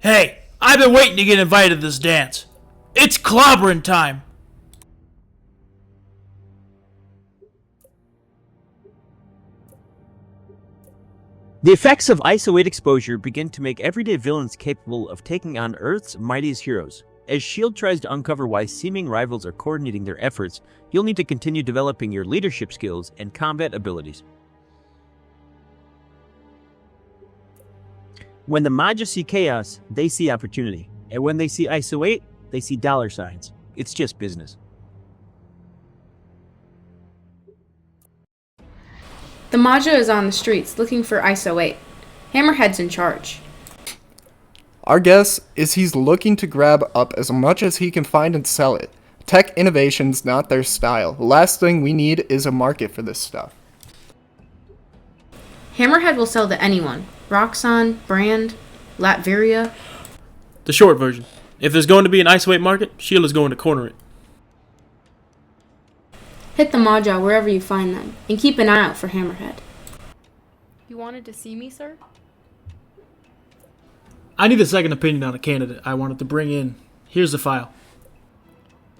Hey, I've been waiting to get invited to this dance. It's clobbering time. The effects of ISO-8 exposure begin to make everyday villains capable of taking on Earth's mightiest heroes. As S.H.I.E.L.D. tries to uncover why seeming rivals are coordinating their efforts, you'll need to continue developing your leadership skills and combat abilities. When the Maggia see chaos, they see opportunity. And when they see ISO-8, they see dollar signs. It's just business. The Maggia is on the streets looking for ISO-8. Hammerhead's in charge. Our guess is he's looking to grab up as much as he can find and sell it. Tech innovation's not their style. The last thing we need is a market for this stuff. Hammerhead will sell to anyone. Roxxon, Brand, Latveria. The short version. If there's going to be an ISO-8 market, S.H.I.E.L.D. is going to corner it. Hit the Maggia wherever you find them, and keep an eye out for Hammerhead. You wanted to see me, sir? I need a second opinion on a candidate I wanted to bring in. Here's the file.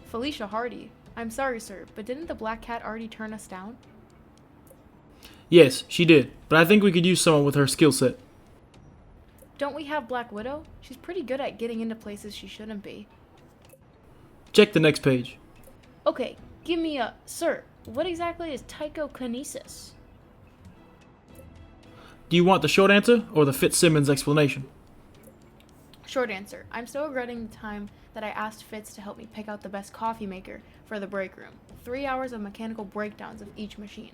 Felicia Hardy. I'm sorry, sir, but didn't the Black Cat already turn us down? Yes, she did, but I think we could use someone with her skill set. Don't we have Black Widow? She's pretty good at getting into places she shouldn't be. Check the next page. Okay, give me a... Sir, what exactly is psychokinesis? Do you want the short answer or the Fitzsimmons explanation? Short answer. I'm still regretting the time that I asked Fitz to help me pick out the best coffee maker for the break room. 3 hours of mechanical breakdowns of each machine.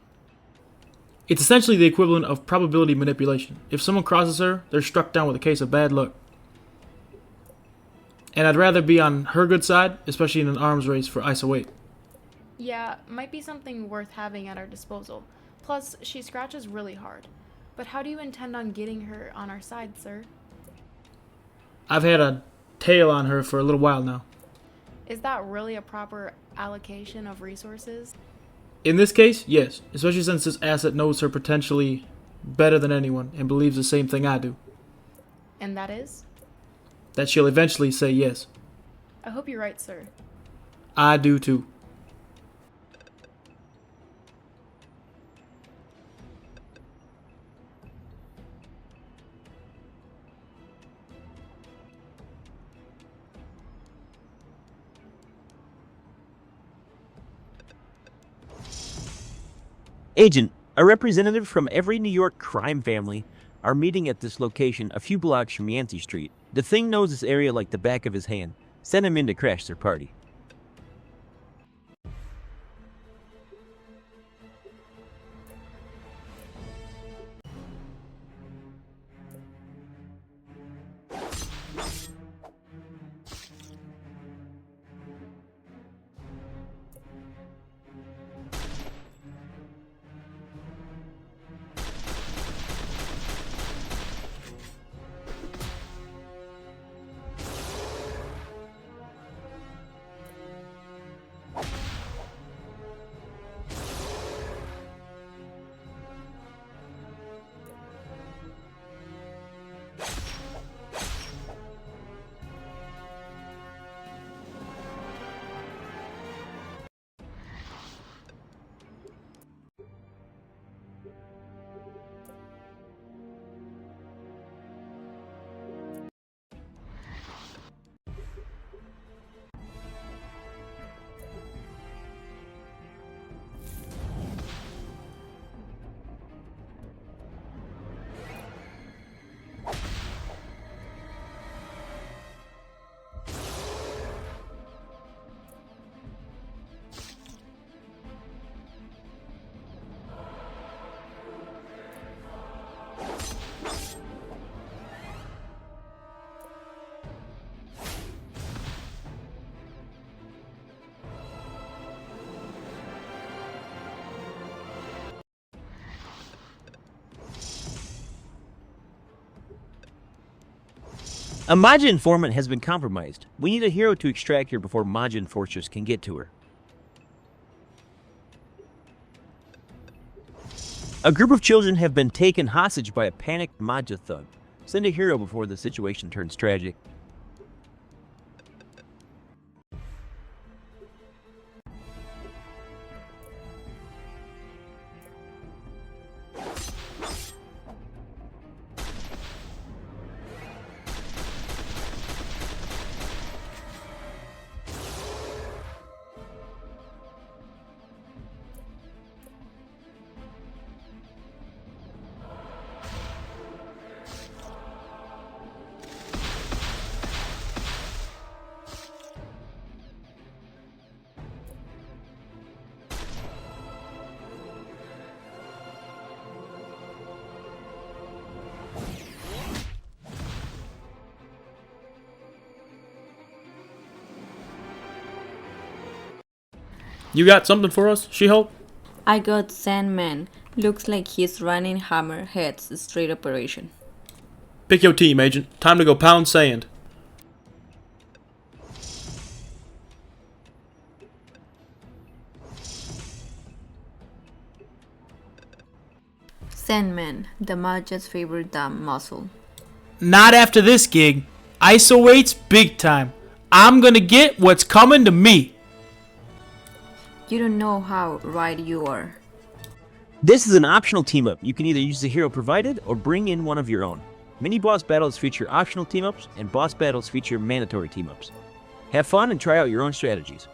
It's essentially the equivalent of probability manipulation. If someone crosses her, they're struck down with a case of bad luck. And I'd rather be on her good side, especially in an arms race for ISO-8. Yeah, might be something worth having at our disposal. Plus, she scratches really hard. But how do you intend on getting her on our side, sir? I've had a tail on her for a little while now. Is that really a proper allocation of resources? In this case, yes, especially since this asset knows her potentially better than anyone and believes the same thing I do. And that is? That she'll eventually say yes. I hope you're right, sir. I do too. Agent, a representative from every New York crime family are meeting at this location a few blocks from Yancey Street. The Thing knows this area like the back of his hand. Send him in to crash their party. A Maggia informant has been compromised. We need a hero to extract her before Maggia enforcers can get to her. A group of children have been taken hostage by a panicked Maggia thug. Send a hero before the situation turns tragic. You got something for us, She-Hulk? I got Sandman. Looks like he's running Hammerhead's street operation. Pick your team, Agent. Time to go pound sand. Sandman, the Maggia's favorite damn muscle. Not after this gig. ISO weights big time. I'm gonna get what's coming to me. You don't know how right you are. This is an optional team-up. You can either use the hero provided or bring in one of your own. Mini-boss battles feature optional team-ups, and boss battles feature mandatory team-ups. Have fun and try out your own strategies.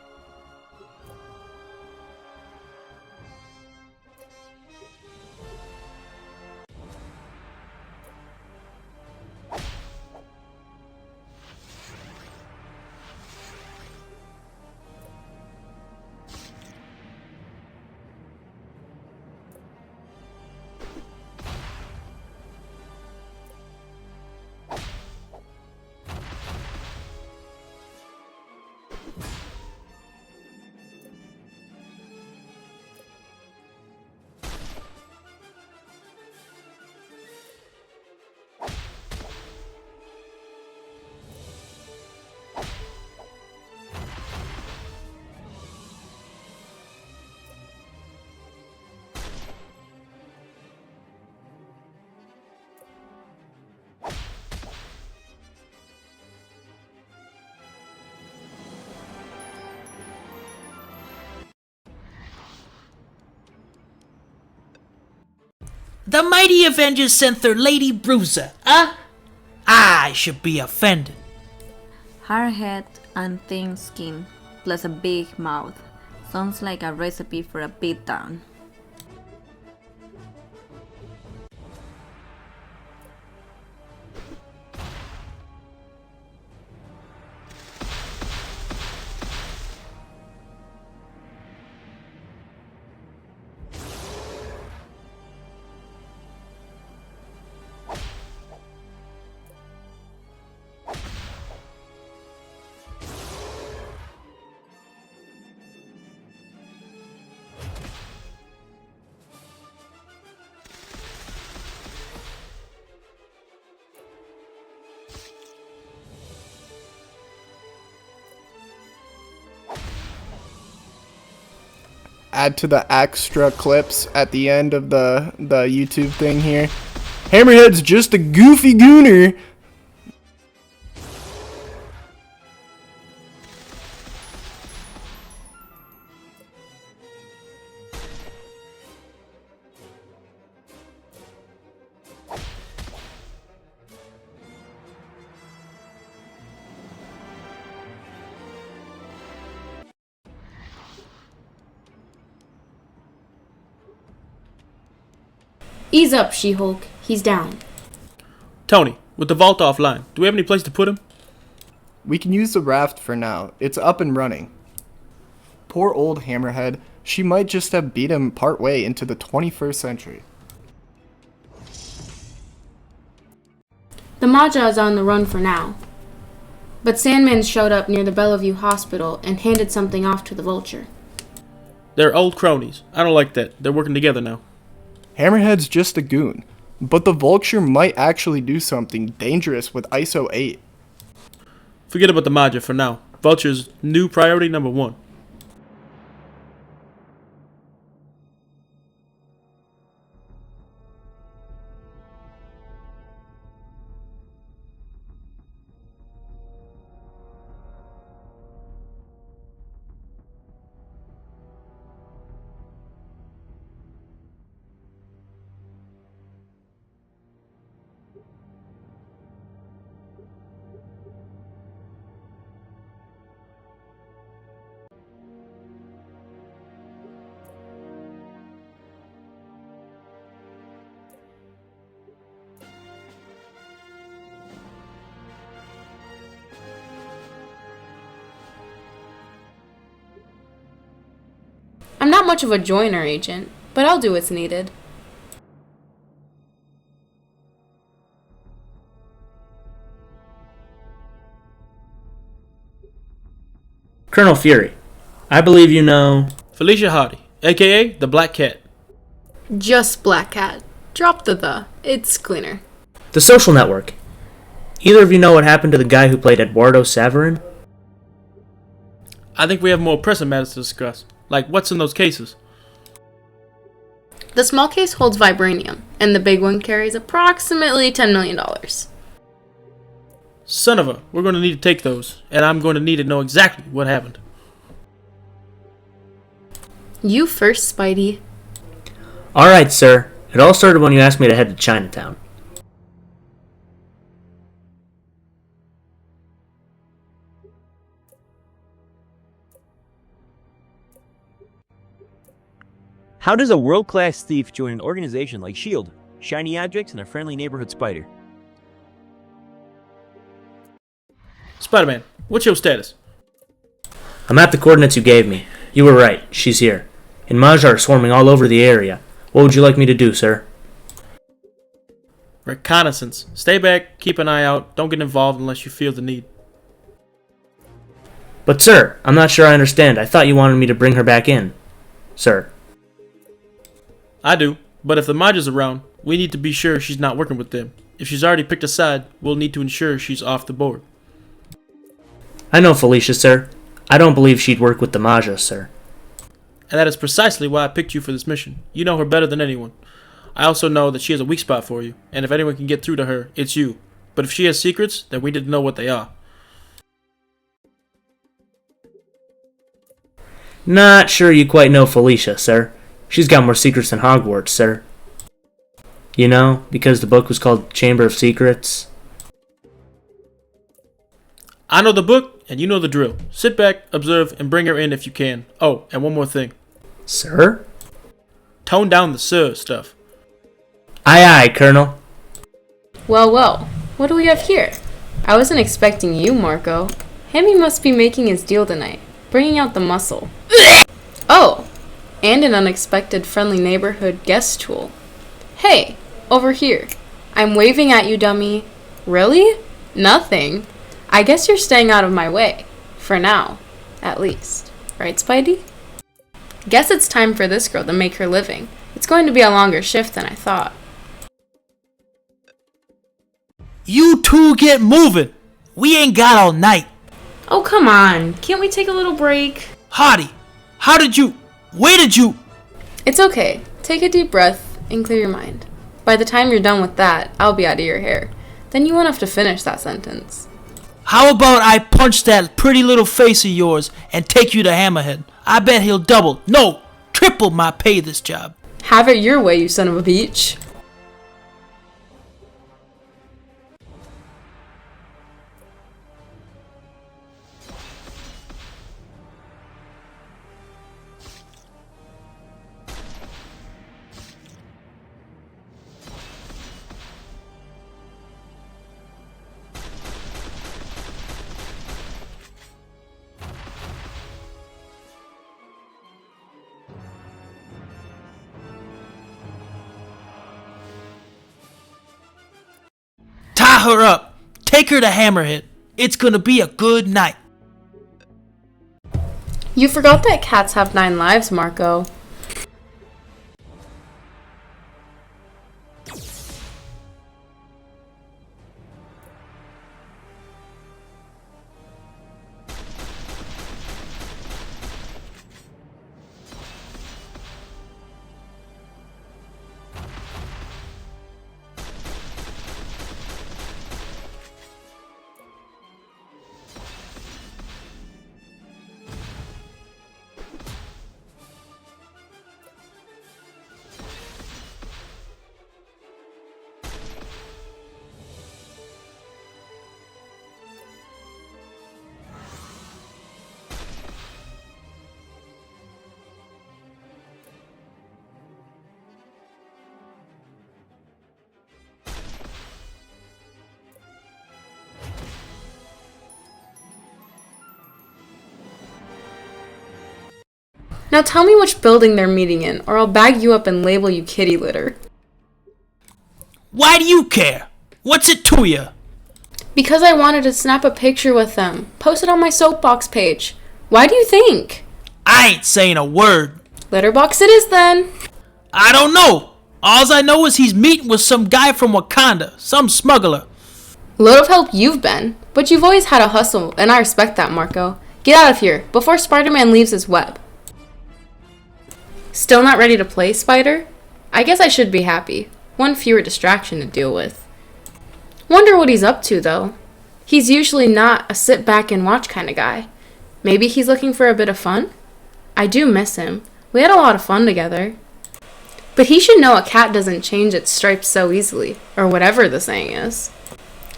The mighty Avengers sent their Lady Bruiser, huh? I should be offended. Hard head and thin skin, plus a big mouth. Sounds like a recipe for a beatdown. Add to the extra clips at the end of the YouTube thing here. Hammerhead's just a goofy gooner. Ease up, She-Hulk. He's down. Tony, with the vault offline, do we have any place to put him? We can use the raft for now. It's up and running. Poor old Hammerhead. She might just have beat him partway into the 21st century. The Maggia is on the run for now. But Sandman showed up near the Bellevue Hospital and handed something off to the Vulture. They're old cronies. I don't like that. They're working together now. Hammerhead's just a goon, but the Vulture might actually do something dangerous with ISO 8. Forget about the Maggia for now. Vulture's new priority number 1. I'm not much of a joiner agent, but I'll do what's needed. Colonel Fury, I believe you know... Felicia Hardy, aka the Black Cat. Just Black Cat. Drop the. It's cleaner. The Social Network. Either of you know what happened to the guy who played Eduardo Saverin? I think we have more pressing matters to discuss, like what's in those cases. The small case holds vibranium, and the big one carries approximately $10 million. Son of a, we're going to need to take those, and I'm going to need to know exactly what happened. You first, Spidey. Alright, sir. It all started when you asked me to head to Chinatown. How does a world-class thief join an organization like S.H.I.E.L.D.? Shiny objects and a friendly neighborhood spider. Spider-Man, what's your status? I'm at the coordinates you gave me. You were right. She's here. And Maggia are swarming all over the area. What would you like me to do, sir? Reconnaissance. Stay back, keep an eye out, don't get involved unless you feel the need. But sir, I'm not sure I understand. I thought you wanted me to bring her back in. Sir. I do, but if the Maggia's around, we need to be sure she's not working with them. If she's already picked a side, we'll need to ensure she's off the board. I know Felicia, sir. I don't believe she'd work with the Maggia, sir. And that is precisely why I picked you for this mission. You know her better than anyone. I also know that she has a weak spot for you, and if anyone can get through to her, it's you. But if she has secrets, then we need to know what they are. Not sure you quite know Felicia, sir. She's got more secrets than Hogwarts, sir. You know, because the book was called Chamber of Secrets. I know the book, and you know the drill. Sit back, observe, and bring her in if you can. Oh, and one more thing. Sir? Tone down the sir stuff. Aye, aye, Colonel. Well, what do we have here? I wasn't expecting you, Marco. Hemi must be making his deal tonight, bringing out the muscle. Oh, and an unexpected friendly neighborhood guest tool. Hey, over here. I'm waving at you, dummy. Really? Nothing. I guess you're staying out of my way. For now, at least. Right, Spidey? Guess it's time for this girl to make her living. It's going to be a longer shift than I thought. You two get moving. We ain't got all night. Oh, come on. Can't we take a little break? Hardy, where did you? It's okay. Take a deep breath and clear your mind. By the time you're done with that, I'll be out of your hair. Then you won't have to finish that sentence. How about I punch that pretty little face of yours and take you to Hammerhead? I bet he'll double, no, triple my pay this job. Have it your way, you son of a beach. Tie her up. Take her to Hammerhead. It's gonna be a good night. You forgot that cats have 9 lives, Marco. Now tell me which building they're meeting in, or I'll bag you up and label you kitty litter. Why do you care? What's it to you? Because I wanted to snap a picture with them. Post it on my soapbox page. Why do you think? I ain't saying a word. Litterbox it is then. I don't know. Alls I know is he's meeting with some guy from Wakanda, some smuggler. Load of help you've been, but you've always had a hustle, and I respect that, Marco. Get out of here, before Spider-Man leaves his web. Still not ready to play, Spider? I guess I should be happy. One fewer distraction to deal with. Wonder what he's up to, though. He's usually not a sit back and watch kind of guy. Maybe he's looking for a bit of fun? I do miss him. We had a lot of fun together. But he should know a cat doesn't change its stripes so easily, or whatever the saying is.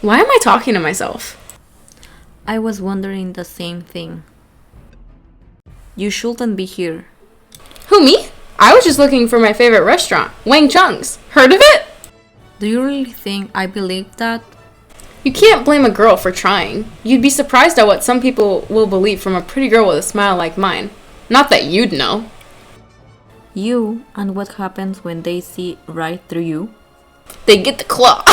Why am I talking to myself? I was wondering the same thing. You shouldn't be here. Who, me? I was just looking for my favorite restaurant, Wang Chung's. Heard of it? Do you really think I believe that? You can't blame a girl for trying. You'd be surprised at what some people will believe from a pretty girl with a smile like mine. Not that you'd know. You, and what happens when they see right through you? They get the claw.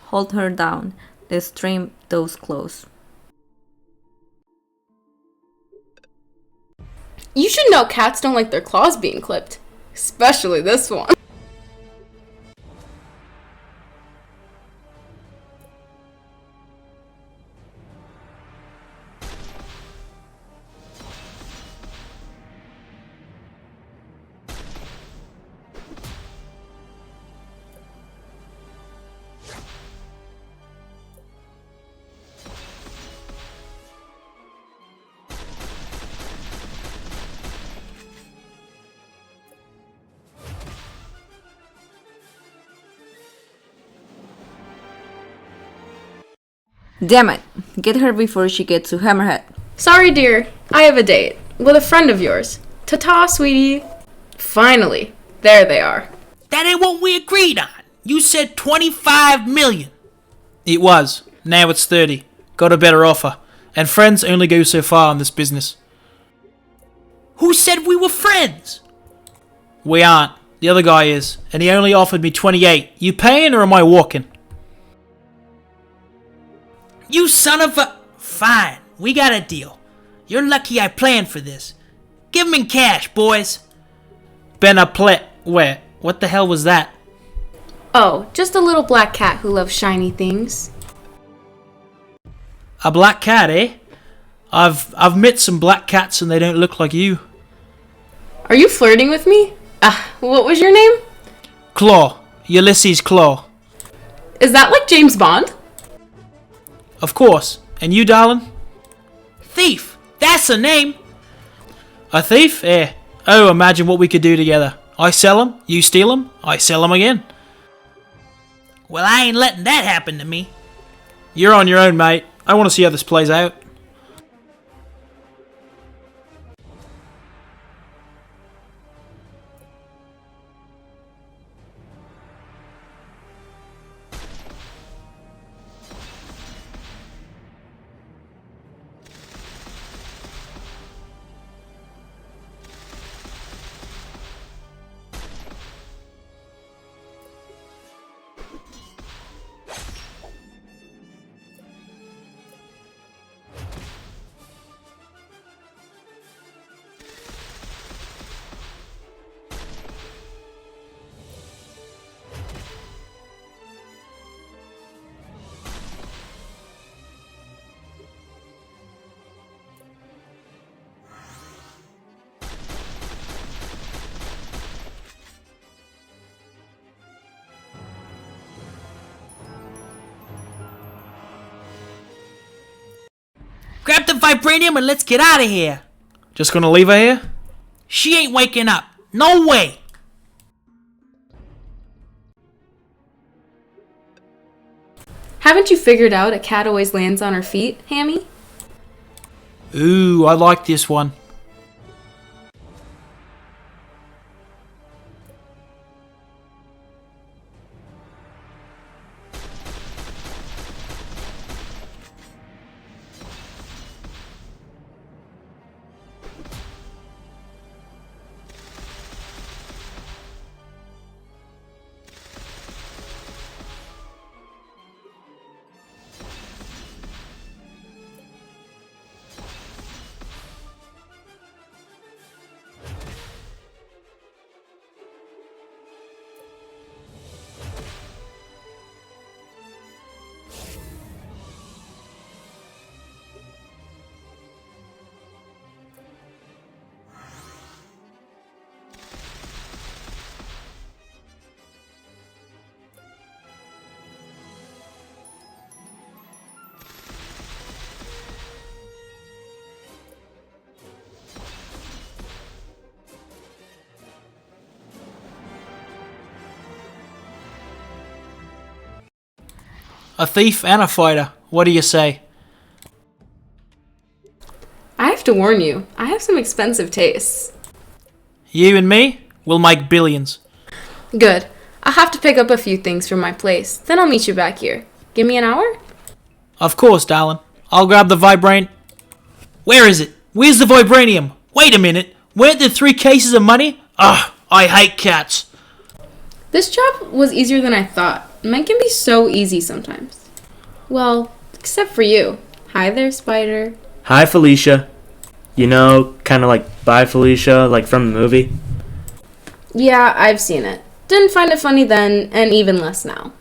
Hold her down. Let's trim those clothes. You should know cats don't like their claws being clipped. Especially this one. Damn it! Get her before she gets to Hammerhead. Sorry, dear. I have a date. With a friend of yours. Ta-ta, sweetie. Finally. There they are. That ain't what we agreed on. You said 25 million. It was. Now it's 30. Got a better offer. And friends only go so far in this business. Who said we were friends? We aren't. The other guy is. And he only offered me 28. You paying or am I walking? You son of a... Fine, we got a deal. You're lucky I planned for this. Give him in cash, boys. Where? What the hell was that? Oh, just a little black cat who loves shiny things. A black cat, eh? I've met some black cats and they don't look like you. Are you flirting with me? What was your name? Claw. Ulysses Claw. Is that like James Bond? Of course. And you, darling? Thief. That's a name. A thief? Eh. Oh, imagine what we could do together. I sell 'em, you steal 'em, I sell 'em again. Well, I ain't letting that happen to me. You're on your own, mate. I want to see how this plays out. Grab the vibranium and let's get out of here. Just gonna leave her here? She ain't waking up. No way. Haven't you figured out a cat always lands on her feet, Hammy? Ooh, I like this one. A thief and a fighter. What do you say? I have to warn you, I have some expensive tastes. You and me? We'll make billions. Good. I'll have to pick up a few things from my place, then I'll meet you back here. Give me an hour? Of course, darling. I'll grab the vibranium. Where is it? Where's the vibranium? Wait a minute. Weren't there 3 cases of money? Ugh, I hate cats. This job was easier than I thought. Men can be so easy sometimes. Well, except for you. Hi there, Spider. Hi, Felicia. You know, kind of like Bye, Felicia, like from the movie. Yeah, I've seen it. Didn't find it funny then, and even less now.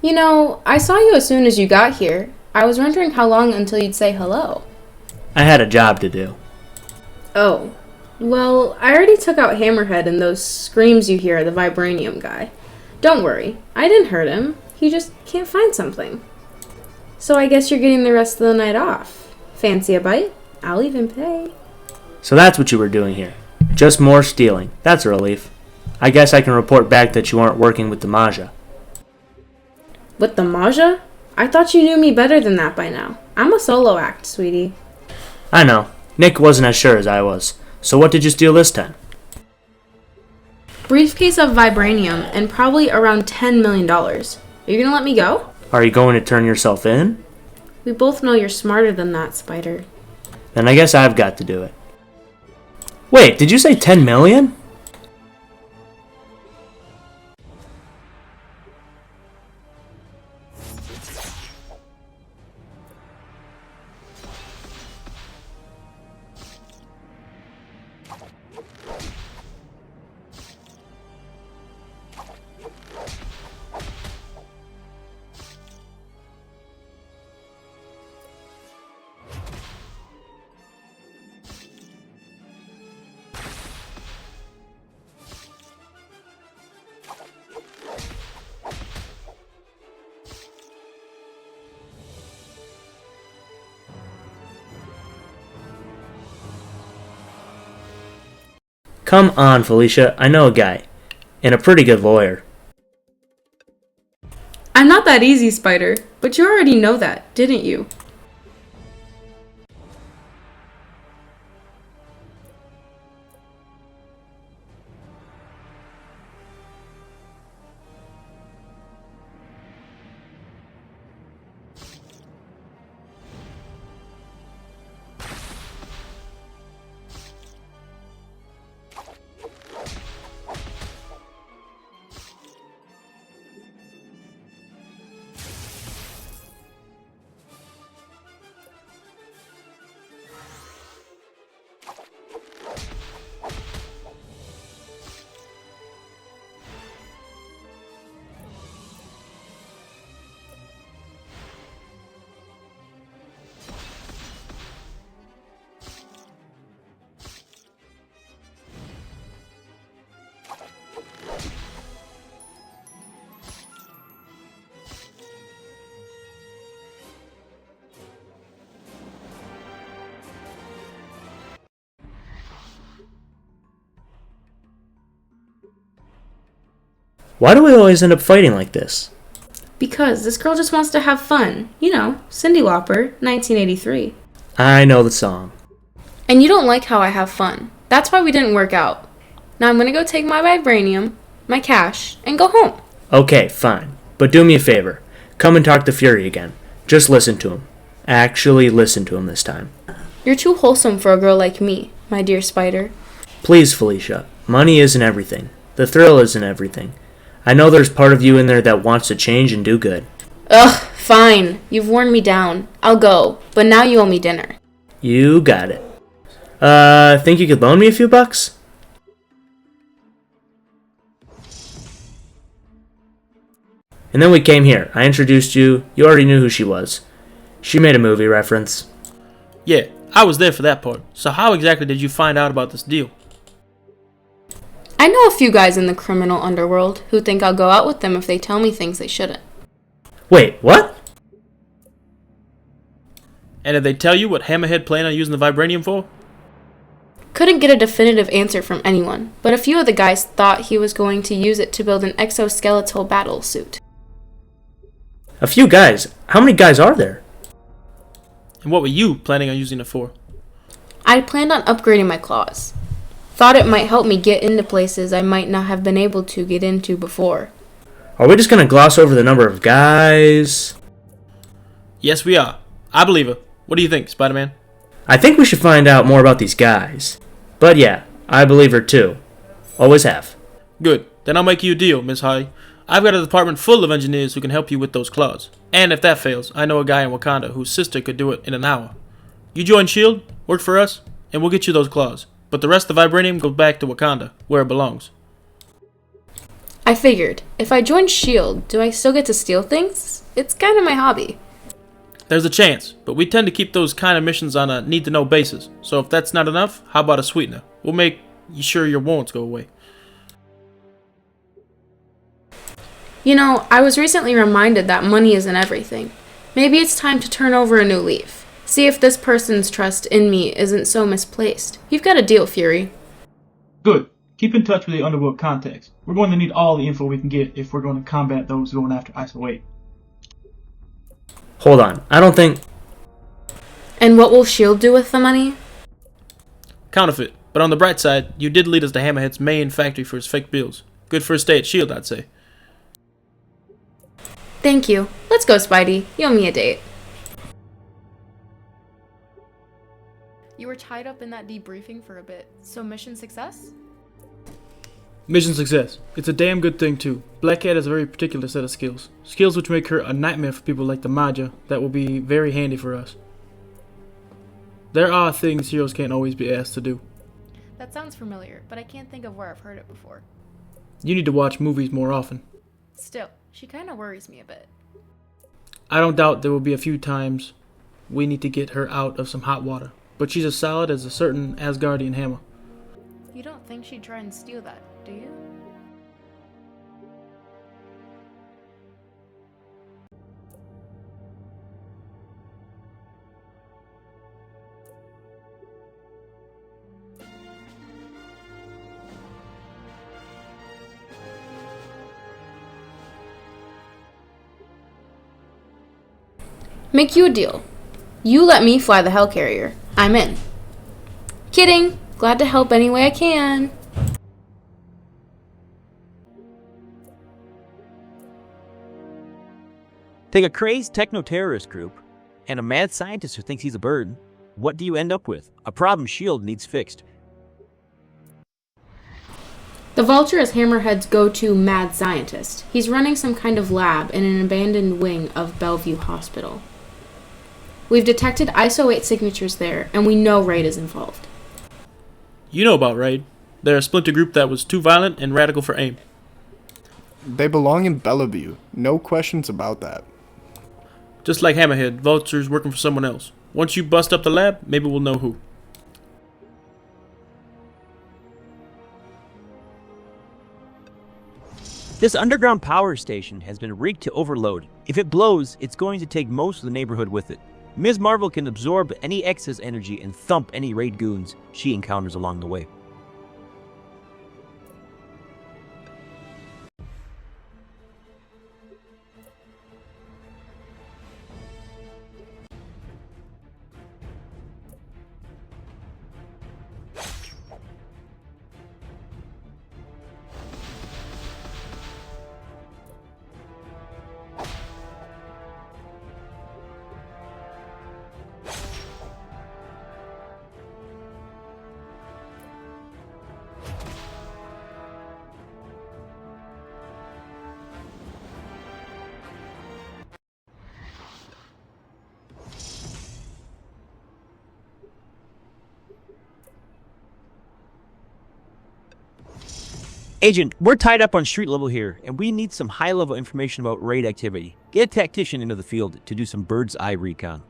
You know, I saw you as soon as you got here. I was wondering how long until you'd say hello. I had a job to do. Oh. Well, I already took out Hammerhead and those screams you hear, the vibranium guy. Don't worry, I didn't hurt him. He just can't find something. So I guess you're getting the rest of the night off. Fancy a bite? I'll even pay. So that's what you were doing here. Just more stealing. That's a relief. I guess I can report back that you aren't working with the Maggia. With the Maggia? I thought you knew me better than that by now. I'm a solo act, sweetie. I know. Nick wasn't as sure as I was. So what did you steal this time? Briefcase of vibranium and probably around $10 million. Are you gonna let me go? Are you going to turn yourself in? We both know you're smarter than that, Spider. Then I guess I've got to do it. Wait, did you say 10 million? Come on, Felicia, I know a guy. And a pretty good lawyer. I'm not that easy, Spider, but you already know that, didn't you? Why do we always end up fighting like this? Because this girl just wants to have fun. You know, Cyndi Lauper, 1983. I know the song. And you don't like how I have fun. That's why we didn't work out. Now I'm gonna go take my vibranium, my cash, and go home. Okay, fine. But do me a favor. Come and talk to Fury again. Just listen to him. Actually listen to him this time. You're too wholesome for a girl like me, my dear Spider. Please, Felicia. Money isn't everything. The thrill isn't everything. I know there's part of you in there that wants to change and do good. Ugh, fine. You've worn me down. I'll go, but now you owe me dinner. You got it. Think you could loan me a few bucks? And then we came here. I introduced you. You already knew who she was. She made a movie reference. Yeah, I was there for that part. So how exactly did you find out about this deal? I know a few guys in the criminal underworld who think I'll go out with them if they tell me things they shouldn't. Wait, what? And did they tell you what Hammerhead planned on using the vibranium for? Couldn't get a definitive answer from anyone, but a few of the guys thought he was going to use it to build an exoskeletal battle suit. A few guys? How many guys are there? And what were you planning on using it for? I planned on upgrading my claws. Thought it might help me get into places I might not have been able to get into before. Are we just gonna gloss over the number of guys? Yes, we are. I believe her. What do you think, Spider-Man? I think we should find out more about these guys. But yeah, I believe her too. Always have. Good. Then I'll make you a deal, Miss Holly. I've got a department full of engineers who can help you with those claws. And if that fails, I know a guy in Wakanda whose sister could do it in an hour. You join S.H.I.E.L.D., work for us, and we'll get you those claws. But the rest of the vibranium goes back to Wakanda, where it belongs. I figured, if I join S.H.I.E.L.D., do I still get to steal things? It's kind of my hobby. There's a chance, but we tend to keep those kind of missions on a need-to-know basis. So if that's not enough, how about a sweetener? We'll make sure your warrants go away. You know, I was recently reminded that money isn't everything. Maybe it's time to turn over a new leaf. See if this person's trust in me isn't so misplaced. You've got a deal, Fury. Good. Keep in touch with the underworld contacts. We're going to need all the info we can get if we're going to combat those going after ISO 8. Hold on. I don't think... And what will S.H.I.E.L.D. do with the money? Counterfeit. But on the bright side, you did lead us to Hammerhead's main factory for his fake bills. Good first day at S.H.I.E.L.D., I'd say. Thank you. Let's go, Spidey. You owe me a date. You were tied up in that debriefing for a bit, so mission success? Mission success. It's a damn good thing, too. Black Cat has a very particular set of skills. Skills which make her a nightmare for people like the Maggia that will be very handy for us. There are things heroes can't always be asked to do. That sounds familiar, but I can't think of where I've heard it before. You need to watch movies more often. Still, she kinda worries me a bit. I don't doubt there will be a few times we need to get her out of some hot water. But she's as solid as a certain Asgardian hammer. You don't think she'd try and steal that, do you? Make you a deal. You let me fly the helicarrier. I'm in. Kidding. Glad to help any way I can. Take a crazed techno-terrorist group and a mad scientist who thinks he's a bird. What do you end up with? A problem S.H.I.E.L.D. needs fixed. The Vulture is Hammerhead's go-to mad scientist. He's running some kind of lab in an abandoned wing of Bellevue Hospital. We've detected ISO 8 signatures there, and we know Raid is involved. You know about Raid. They're a splinter group that was too violent and radical for AIM. They belong in Bellevue. No questions about that. Just like Hammerhead, Vulture's working for someone else. Once you bust up the lab, maybe we'll know who. This underground power station has been rigged to overload. If it blows, it's going to take most of the neighborhood with it. Ms. Marvel can absorb any excess energy and thump any Raid goons she encounters along the way. Agent, we're tied up on street level here, and we need some high-level information about Raid activity. Get a tactician into the field to do some bird's-eye recon.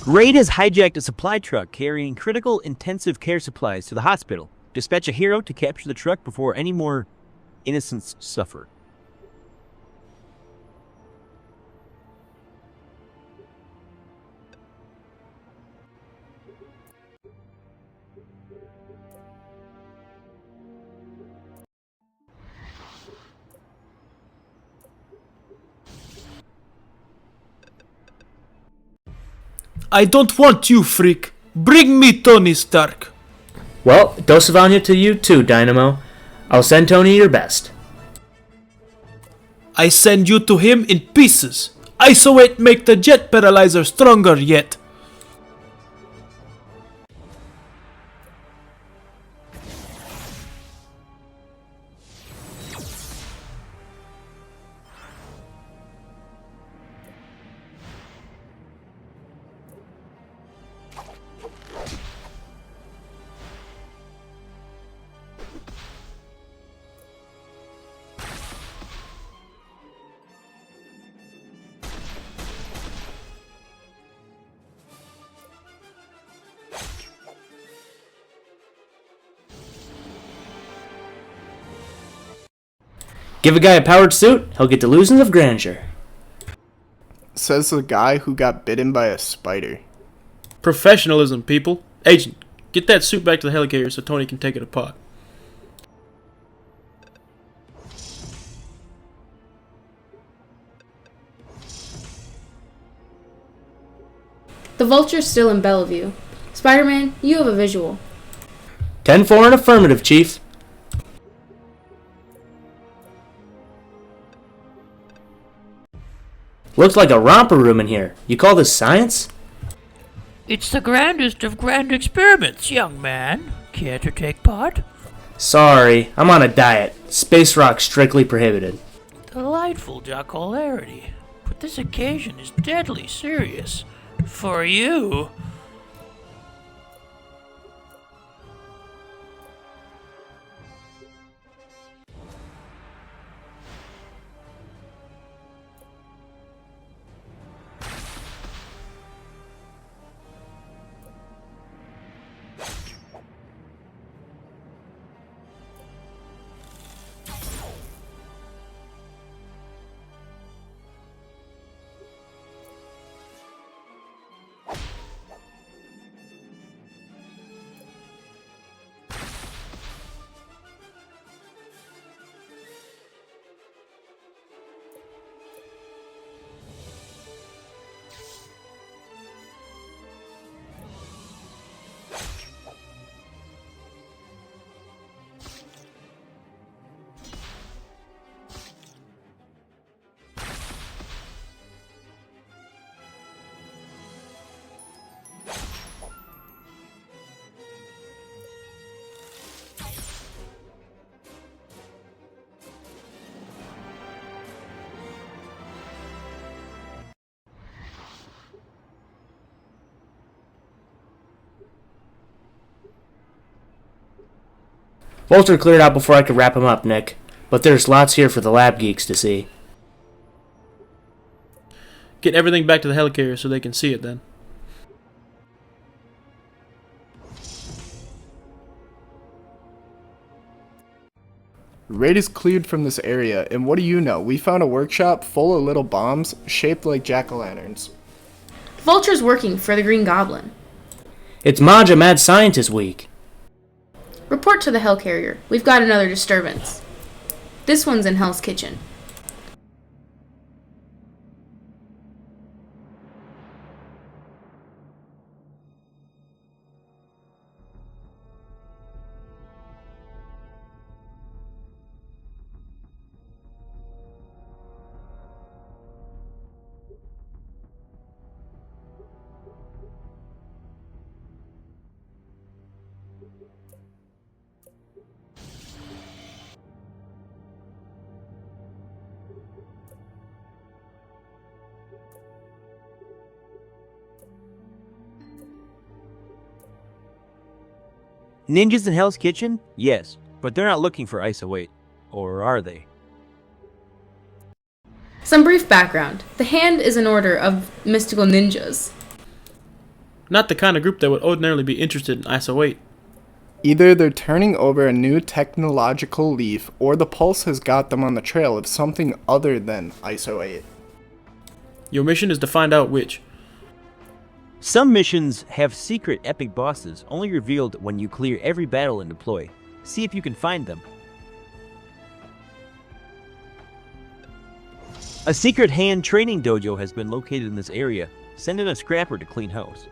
Raid has hijacked a supply truck carrying critical intensive care supplies to the hospital. Dispatch a hero to capture the truck before any more innocents suffer. I don't want you, freak. Bring me Tony Stark. Well, dose of Anya to you too, Dynamo. I'll send Tony your best. I send you to him in pieces. Isolate make the jet paralyzer stronger yet. Give a guy a powered suit, he'll get delusions of grandeur. Says the guy who got bitten by a spider. Professionalism, people. Agent, get that suit back to the helicarrier so Tony can take it apart. The Vulture's still in Bellevue. Spider-Man, you have a visual. 10-4 in affirmative, Chief. Looks like a romper room in here. You call this science? It's the grandest of grand experiments, young man. Care to take part? Sorry, I'm on a diet. Space rock strictly prohibited. Delightful jocularity. But this occasion is deadly serious. For you. Most are cleared out before I could wrap them up, Nick. But there's lots here for the lab geeks to see. Get everything back to the helicarrier so they can see it then. Raid is cleared from this area, and what do you know? We found a workshop full of little bombs shaped like jack-o'-lanterns. Vulture's working for the Green Goblin. It's Maggia Mad Scientist Week. Report to the Hellcarrier. We've got another disturbance. This one's in Hell's Kitchen. Ninjas in Hell's Kitchen? Yes, but they're not looking for ISO 8. Or are they? Some brief background. The Hand is an order of mystical ninjas. Not the kind of group that would ordinarily be interested in ISO 8. Either they're turning over a new technological leaf, or the Pulse has got them on the trail of something other than ISO 8. Your mission is to find out which. Some missions have secret epic bosses only revealed when you clear every battle and deploy. See if you can find them. A secret hand training dojo has been located in this area. Send in a scrapper to clean house.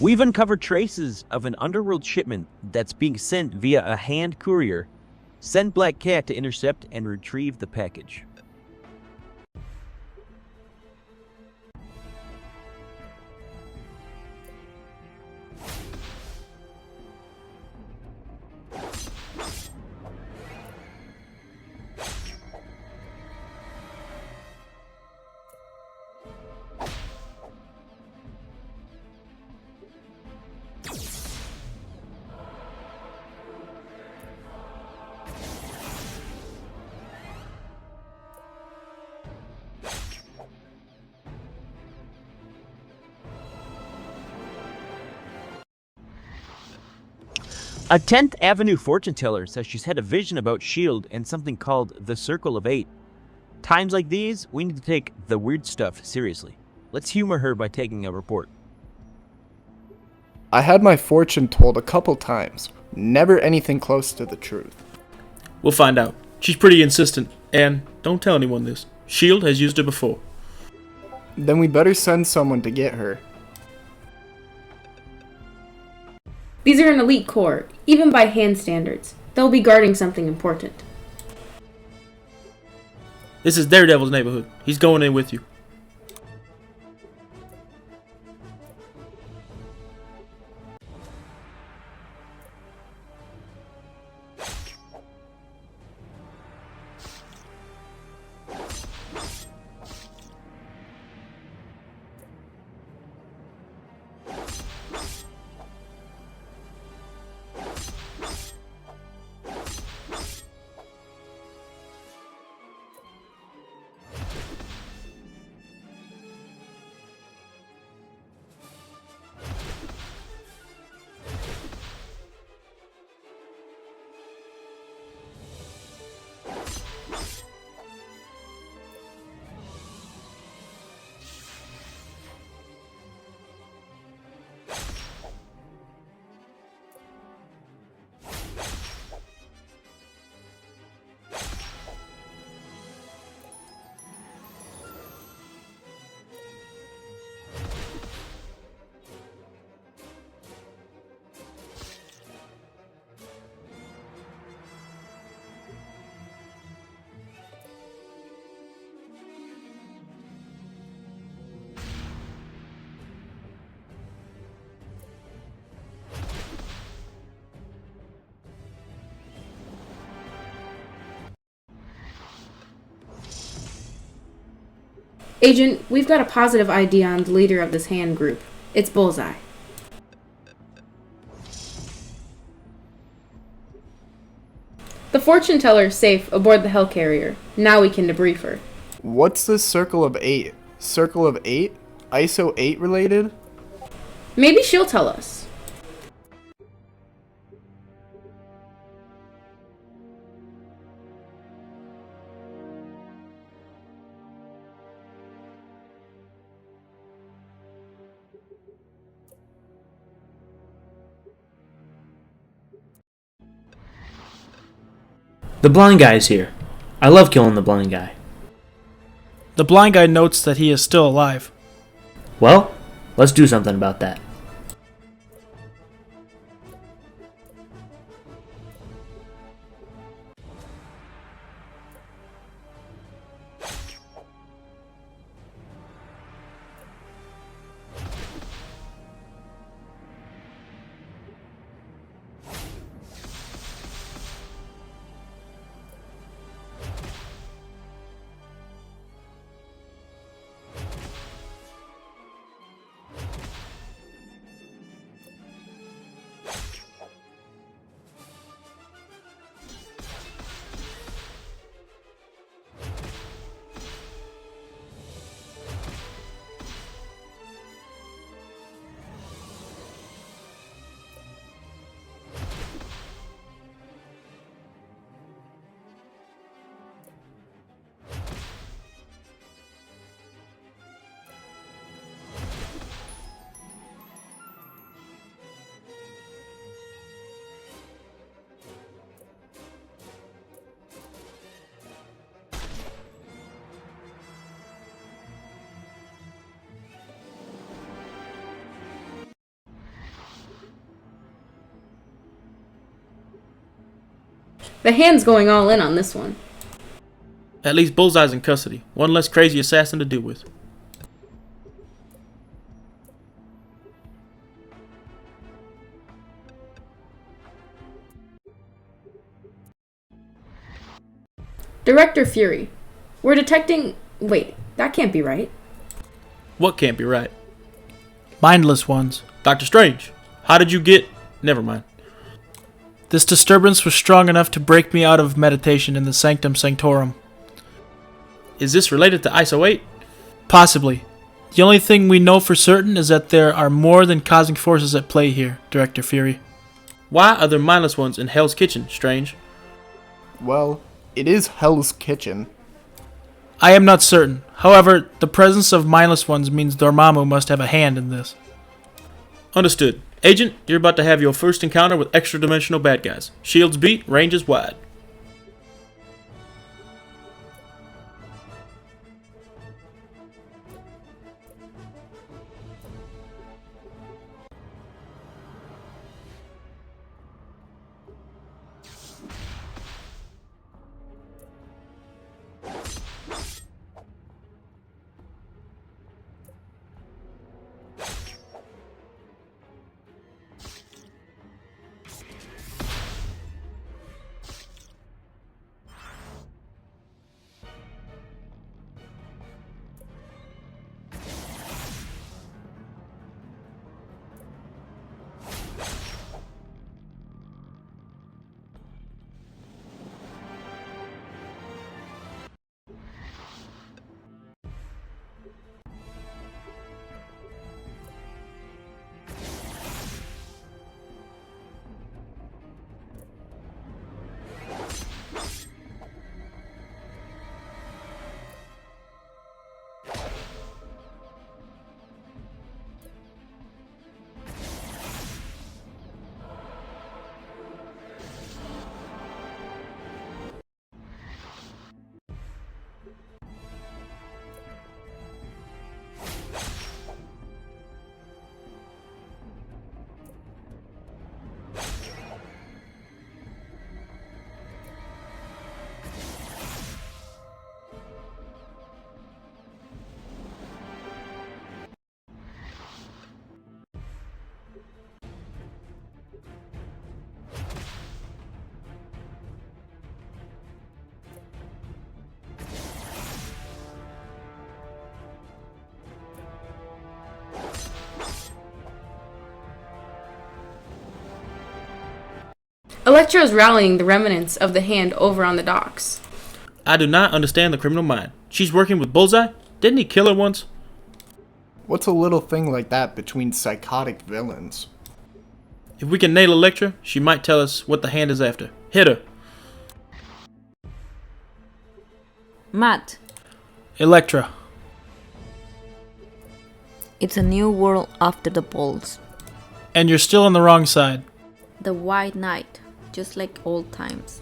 We've uncovered traces of an underworld shipment that's being sent via a hand courier. Send Black Cat to intercept and retrieve the package. A 10th Avenue fortune teller says she's had a vision about S.H.I.E.L.D. and something called the Circle of Eight. Times like these, we need to take the weird stuff seriously. Let's humor her by taking a report. I had my fortune told a couple times. Never anything close to the truth. We'll find out. She's pretty insistent, and don't tell anyone this. S.H.I.E.L.D. has used her before. Then we better send someone to get her. These are an elite corps, even by hand standards. They'll be guarding something important. This is Daredevil's neighborhood. He's going in with you. Agent, we've got a positive ID on the leader of this hand group. It's Bullseye. The fortune teller's safe aboard the helicarrier. Now we can debrief her. What's this Circle of Eight? Circle of Eight? ISO 8 related? Maybe she'll tell us. The blind guy's here. I love killing the blind guy. The blind guy notes that he is still alive. Well, let's do something about that. The hand's going all in on this one. At least Bullseye's in custody. One less crazy assassin to deal with. Director Fury. We're detecting... Wait, that can't be right. What can't be right? Mindless ones. Doctor Strange, how did you get... Never mind. This disturbance was strong enough to break me out of meditation in the Sanctum Sanctorum. Is this related to ISO 8? Possibly. The only thing we know for certain is that there are more than cosmic forces at play here, Director Fury. Why are there mindless ones in Hell's Kitchen, Strange? Well, it is Hell's Kitchen. I am not certain. However, the presence of mindless ones means Dormammu must have a hand in this. Understood. Agent, you're about to have your first encounter with extra-dimensional bad guys. Shields beat, ranges wide. Electro is rallying the remnants of the hand over on the docks. I do not understand the criminal mind. She's working with Bullseye? Didn't he kill her once? What's a little thing like that between psychotic villains? If we can nail Elektra, she might tell us what the hand is after. Hit her. Matt, Elektra. it's a new world after the Bulls. And you're still on the wrong side. The White Knight, just like old times.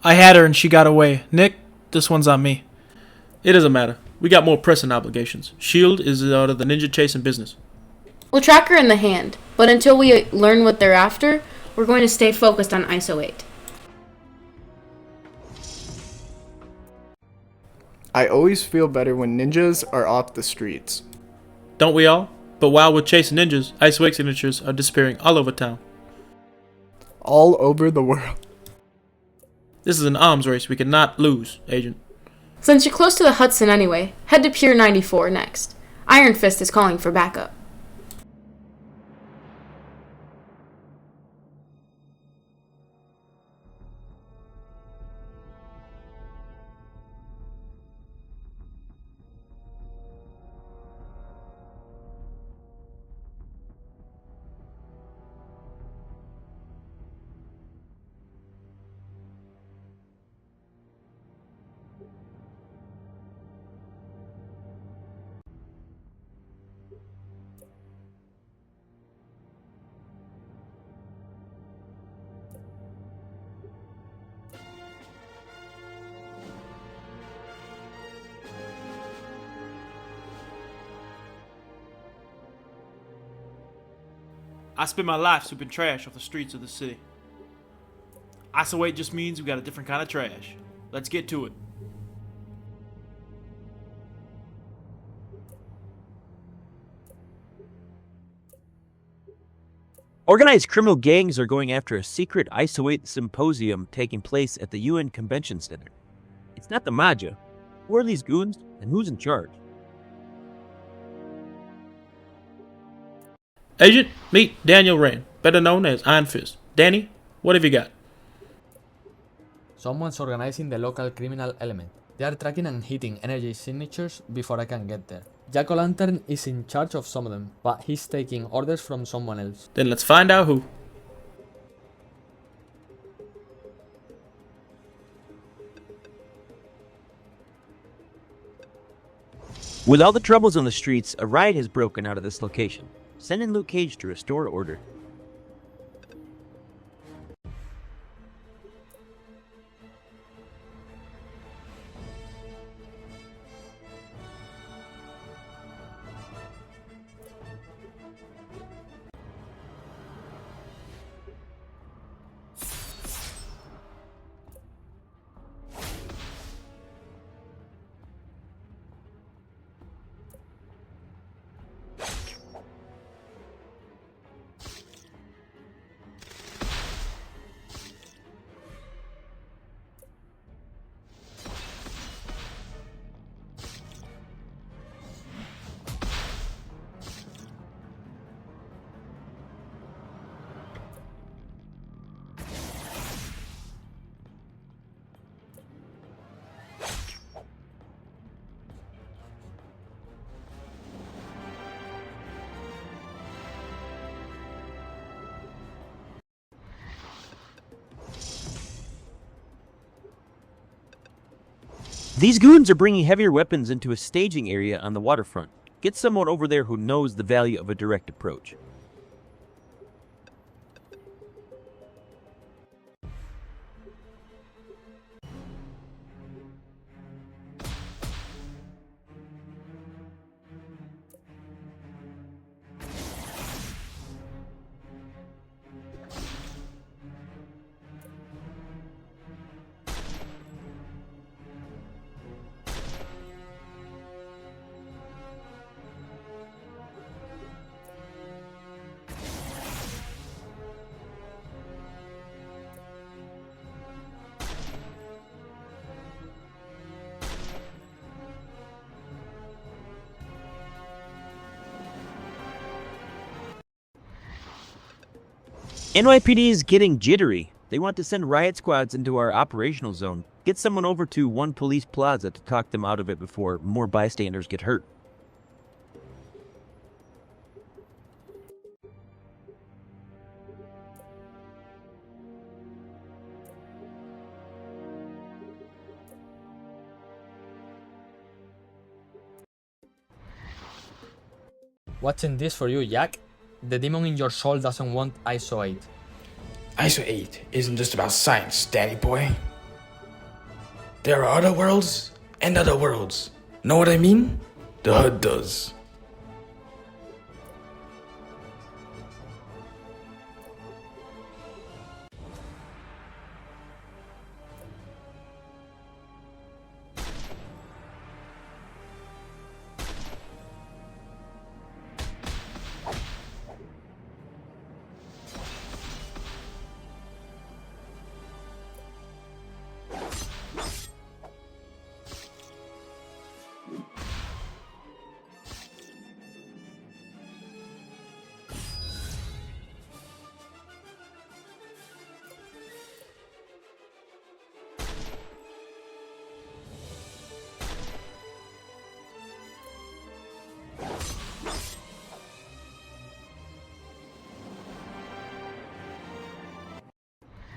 I had her and she got away. Nick, this one's on me. It doesn't matter. We got more pressing obligations. Shield is out of the ninja chasing business. We'll track her in the hand, but until we learn what they're after, we're going to stay focused on ISO 8. I always feel better when ninjas are off the streets. Don't we all? But while we're chasing ninjas, ISO 8 signatures are disappearing all over town. All over the world. This is an arms race we cannot lose, Agent. Since you're close to the Hudson anyway, head to Pier 94 next. Iron Fist is calling for backup. I spend my life sweeping trash off the streets of the city. ISO 8 just means we got a different kind of trash. Let's get to it. Organized criminal gangs are going after a secret ISO 8 symposium taking place at the UN Convention Center. It's not the Maggia. Who are these goons, and who's in charge? Agent, meet Daniel Rain, better known as Iron Fist. Danny, what have you got? Someone's organizing the local criminal element. They are tracking and hitting energy signatures before I can get there. Jack-o'-lantern is in charge of some of them, but he's taking orders from someone else. Then let's find out who. With all the troubles on the streets, a riot has broken out of this location. Send in Luke Cage to restore order. These goons are bringing heavier weapons into a staging area on the waterfront. Get someone over there who knows the value of a direct approach. NYPD is getting jittery. They want to send riot squads into our operational zone. Get someone over to One Police Plaza to talk them out of it before more bystanders get hurt. Watching this for you, Jack. The demon in your soul doesn't want ISO 8. ISO 8 isn't just about science, daddy boy. There are other worlds and other worlds. Know what I mean? The HUD does.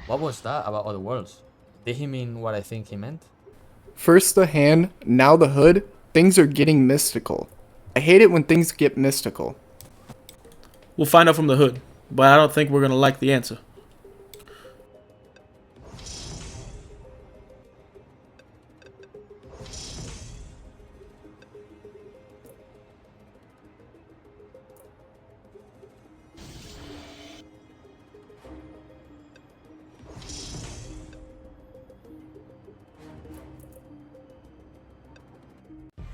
What was that about other worlds? Did he mean what I think he meant? First the hand, now the hood. Things are getting mystical. I hate it when things get mystical. We'll find out from the hood, but I don't think we're gonna like the answer.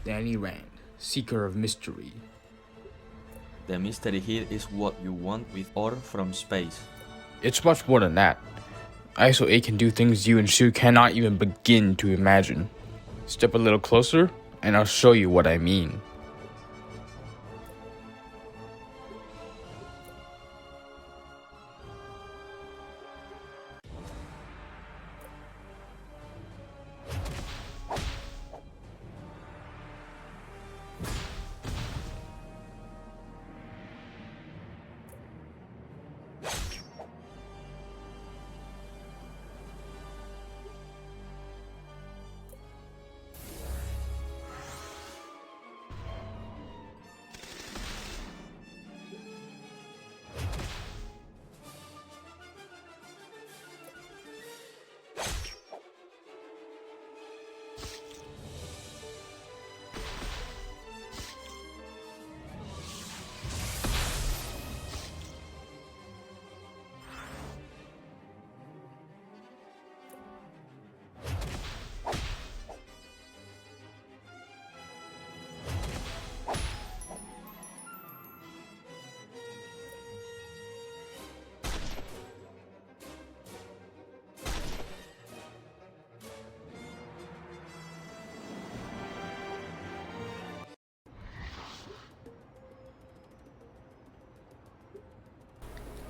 Danny Rand, Seeker of Mystery. The mystery here is what you want with ore from space. It's much more than that. ISO 8 can do things you and Shu cannot even begin to imagine. Step a little closer, and I'll show you what I mean.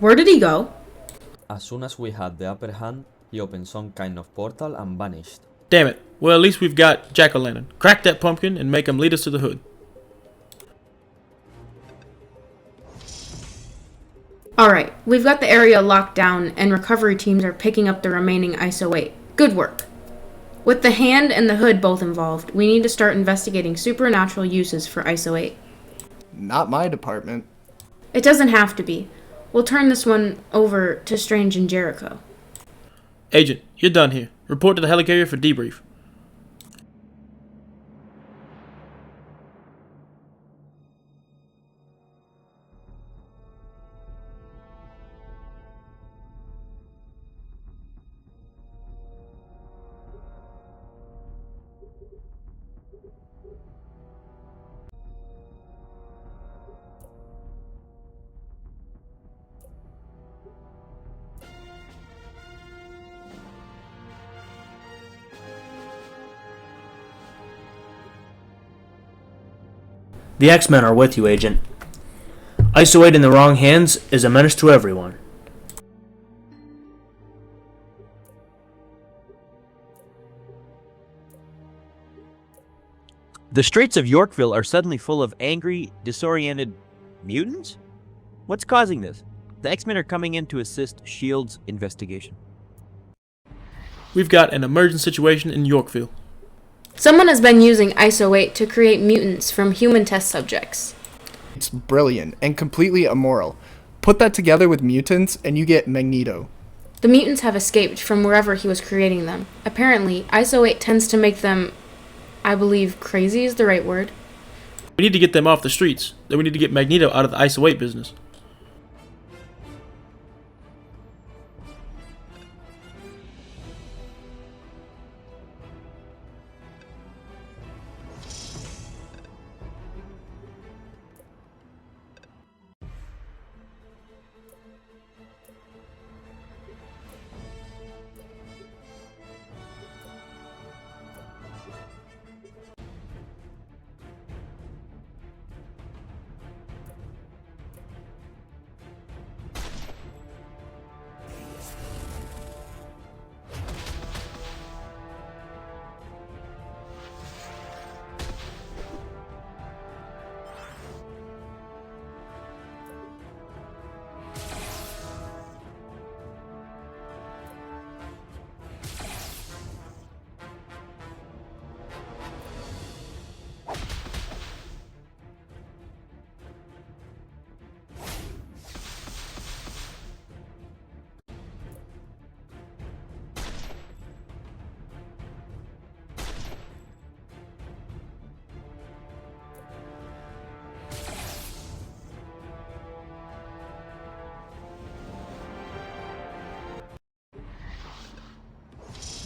Where did he go? As soon as we had the upper hand, he opened some kind of portal and vanished. Damn it. Well, at least we've got Jack-o'-lantern. Crack that pumpkin and make him lead us to the hood. Alright, we've got the area locked down and recovery teams are picking up the remaining ISO 8. Good work. With the hand and the hood both involved, we need to start investigating supernatural uses for ISO 8. Not my department. It doesn't have to be. We'll turn this one over to Strange and Jericho. Agent, you're done here. Report to the helicarrier for debrief. The X-Men are with you, Agent. ISO 8 in the wrong hands is a menace to everyone. The streets of Yorkville are suddenly full of angry, disoriented mutants? What's causing this? The X-Men are coming in to assist S.H.I.E.L.D.'s investigation. We've got an emergent situation in Yorkville. Someone has been using ISO 8 to create mutants from human test subjects. It's brilliant and completely immoral. Put that together with mutants and you get Magneto. The mutants have escaped from wherever he was creating them. Apparently, ISO-8 tends to make them, I believe crazy is the right word. We need to get them off the streets. Then we need to get Magneto out of the ISO-8 business.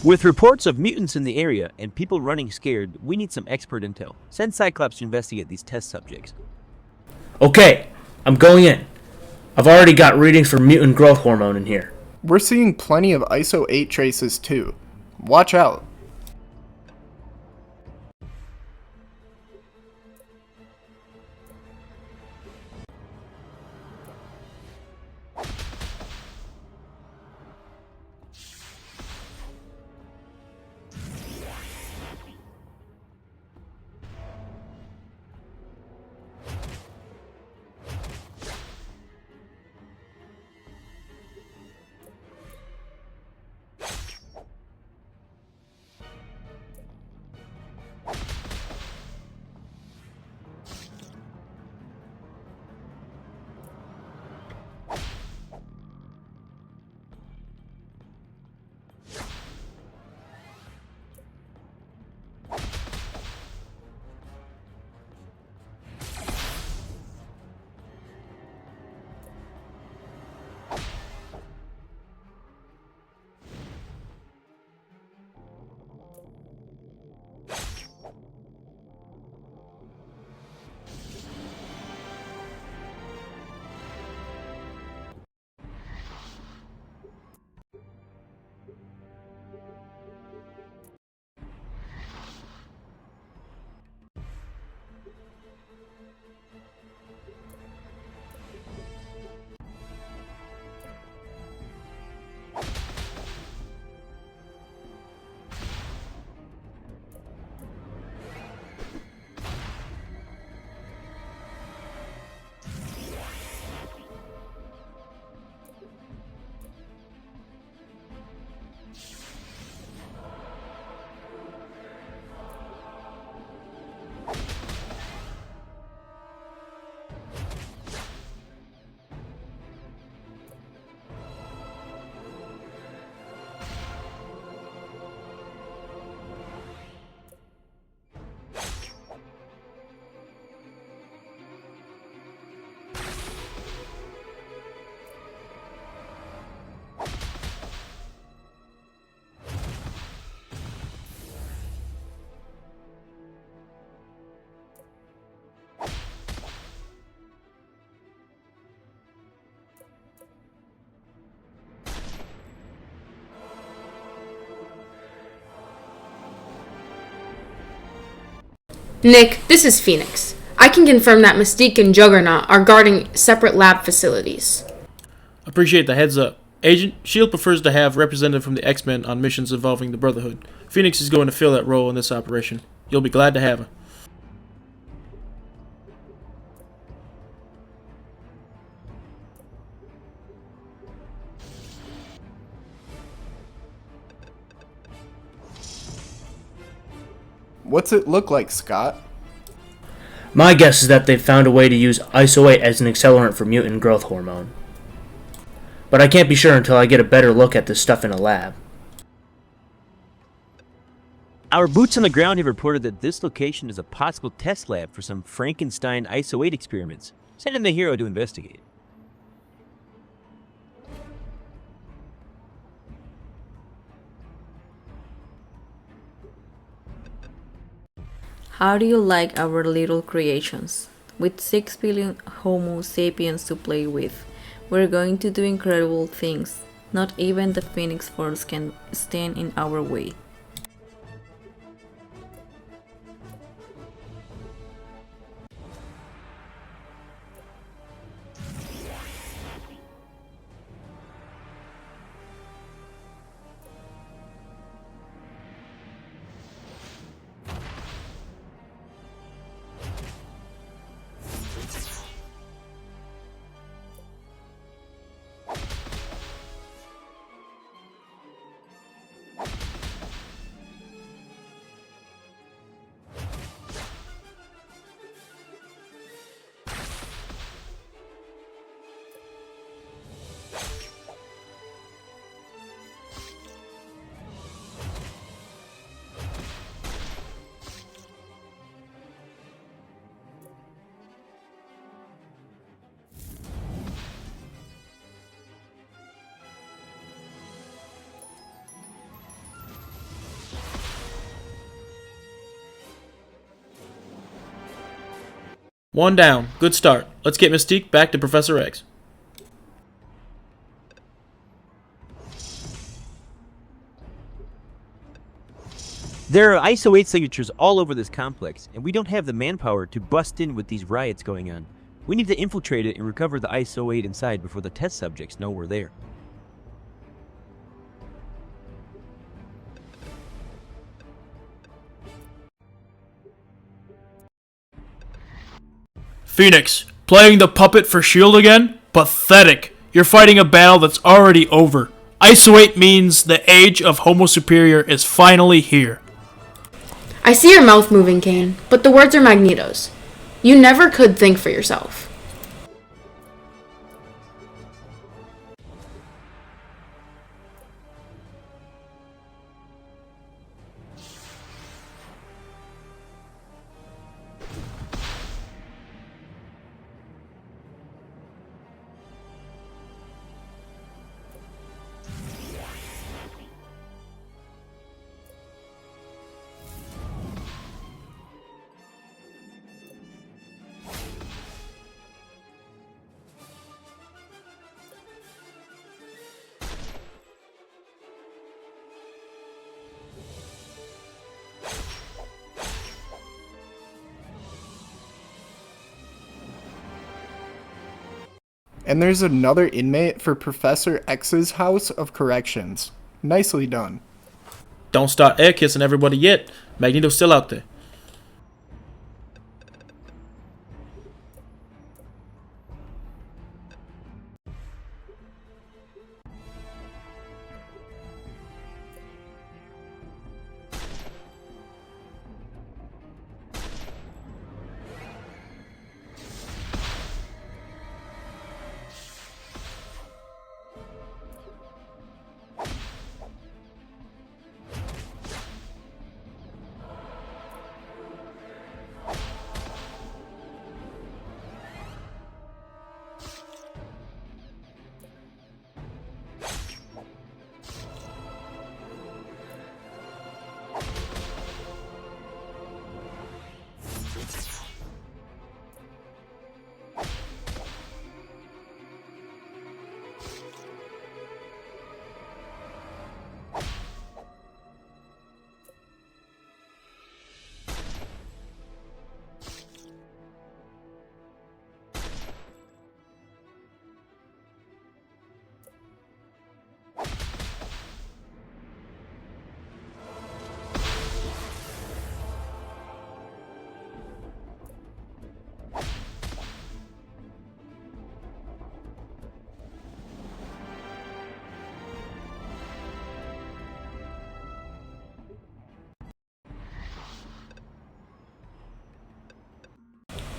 With reports of mutants in the area and people running scared, we need some expert intel. Send Cyclops to investigate these test subjects. Okay, I'm going in. I've already got readings for mutant growth hormone in here. We're seeing plenty of ISO-8 traces too. Watch out. Nick, this is Phoenix. I can confirm that Mystique and Juggernaut are guarding separate lab facilities. Appreciate the heads up. Agent, S.H.I.E.L.D. prefers to have representative from the X-Men on missions involving the Brotherhood. Phoenix is going to fill that role in this operation. You'll be glad to have her. What's it look like, Scott? My guess is that they've found a way to use ISO-8 as an accelerant for mutant growth hormone. but I can't be sure until I get a better look at this stuff in a lab. Our boots on the ground have reported that this location is a possible test lab for some Frankenstein ISO 8 experiments. Send in the hero to investigate. How do you like our little creations? With 6 billion Homo sapiens to play with, we're going to do incredible things. Not even the Phoenix Force can stand in our way. One down. Good start. Let's get Mystique back to Professor X. There are ISO 8 signatures all over this complex, and we don't have the manpower to bust in with these riots going on. We need to infiltrate it and recover the ISO 8 inside before the test subjects know we're there. Phoenix, playing the puppet for S.H.I.E.L.D. again? Pathetic. You're fighting a battle that's already over. ISO 8 means the age of Homo Superior is finally here. I see your mouth moving, Kane, but the words are Magneto's. You never could think for yourself. And there's another inmate for Professor X's House of Corrections. Nicely done. Don't start air kissing everybody yet. Magneto's still out there.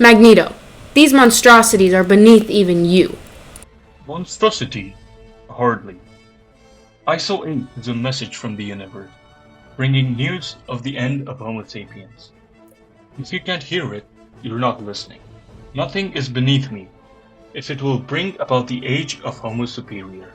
Magneto, these monstrosities are beneath even you. Monstrosity? hardly. ISO 8 is a message from the universe, bringing news of the end of Homo sapiens. If you can't hear it, you're not listening. Nothing is beneath me, if it will bring about the age of Homo superior.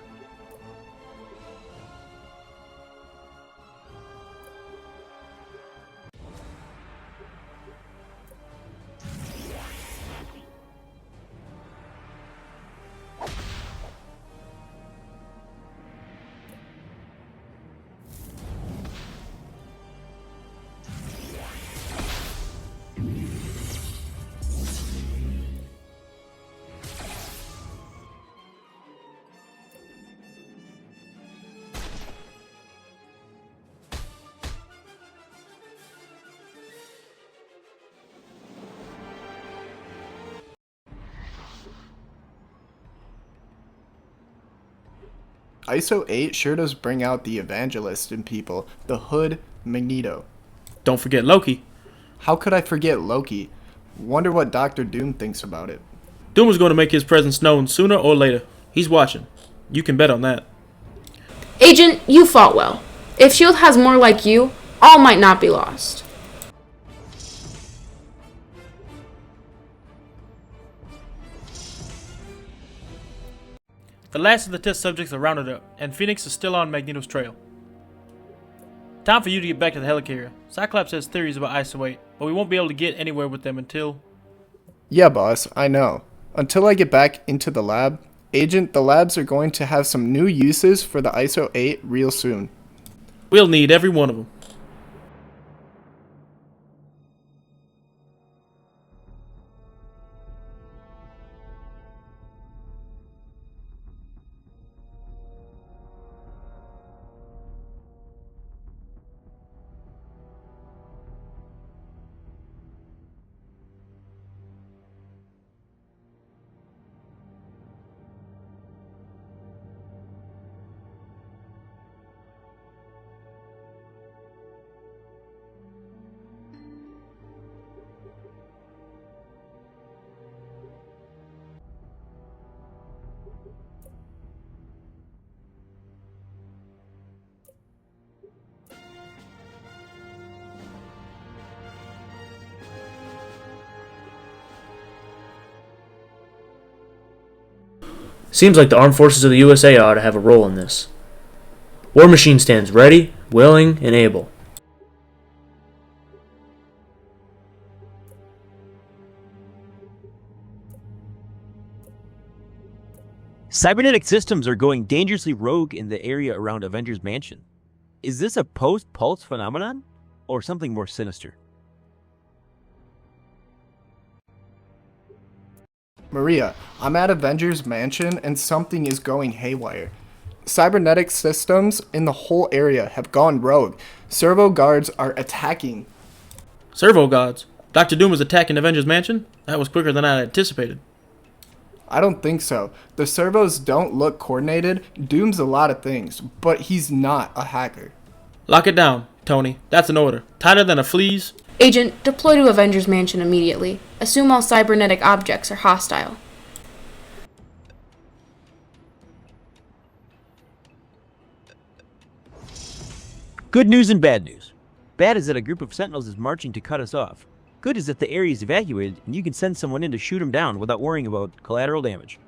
ISO 8 sure does bring out the evangelist in people, the Hood, Magneto. Don't forget Loki. How could I forget Loki? Wonder what Dr. Doom thinks about it. Doom is going to make his presence known sooner or later. He's watching. You can bet on that. Agent, you fought well. If S.H.I.E.L.D. has more like you, all might not be lost. The last of the test subjects are rounded up, and Phoenix is still on Magneto's trail. Time for you to get back to the helicarrier. Cyclops has theories about ISO 8, but we won't be able to get anywhere with them until... Yeah, boss, I know. Until I get back into the lab, Agent, the labs are going to have some new uses for the ISO 8 real soon. We'll need every one of them. Seems like the armed forces of the USA ought to have a role in this. War Machine stands ready, willing, and able. Cybernetic systems are going dangerously rogue in the area around Avengers Mansion. Is this a post-pulse phenomenon, or something more sinister? Maria, I'm at Avengers Mansion and something is going haywire. Cybernetic systems in the whole area have gone rogue. Servo guards are attacking. Servo gods. Dr. Doom was attacking Avengers Mansion? That was quicker than I anticipated. I don't think so. The servos don't look coordinated. Doom's a lot of things, but he's not a hacker. Lock it down, Tony. That's an order. Tighter than a flea's. Agent, deploy to Avengers Mansion immediately. Assume all cybernetic objects are hostile. Good news and bad news. Bad is that a group of sentinels is marching to cut us off. Good is that the area is evacuated and you can send someone in to shoot them down without worrying about collateral damage.